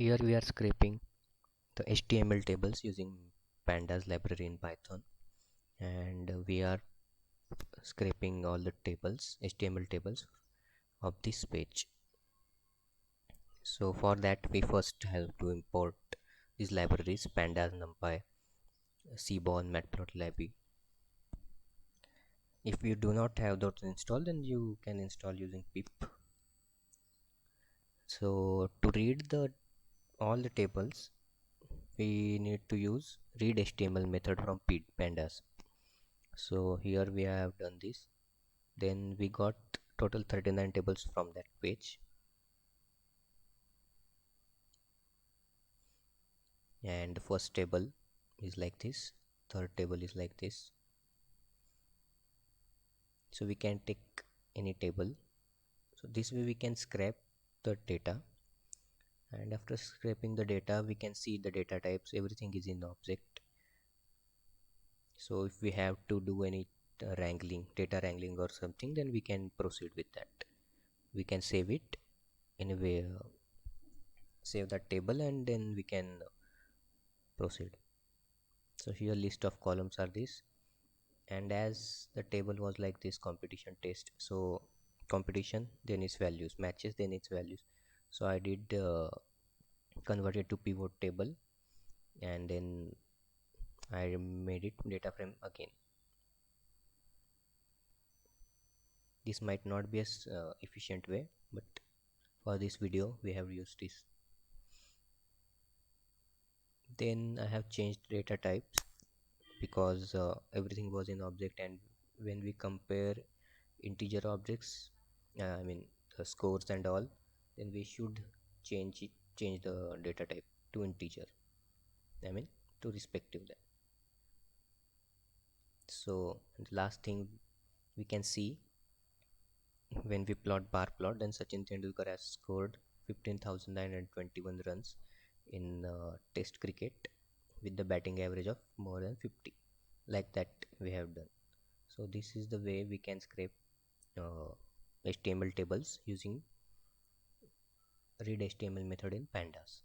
Here we are scraping the HTML tables using Pandas library in Python, and we are scraping all the tables, HTML tables of this page. So for that we first have to import these libraries: Pandas, NumPy, Seaborn, Matplotlib. If you do not have those installed, then you can install using pip. So to read the all the tables, we need to use read HTML method from pandas. So here we have done this. Then we got total 39 tables from that page, and the first table is like this, third table is like this. So we can take any table. So this way we can scrape the data, and after scraping the data we can see the data types, everything is in object. So if we have to do any data wrangling or something, then we can proceed with that. We can save it anyway, save that table, and then we can proceed. So here list of columns are this, and as the table was like this, competition test, so competition then its values, matches then its values. So I did convert it to pivot table, and then I made it data frame again. This might not be as efficient way, but for this video we have used this. Then I have changed data types because everything was in object, and when we compare integer objects, I mean the scores and all, then we should change the data type to integer, I mean to respective that. So the last thing we can see, when we plot bar plot, then Sachin Tendulkar has scored 15,921 runs in test cricket with the batting average of more than 50. Like that we have done. So this is the way we can scrape HTML tables using read HTML method in pandas.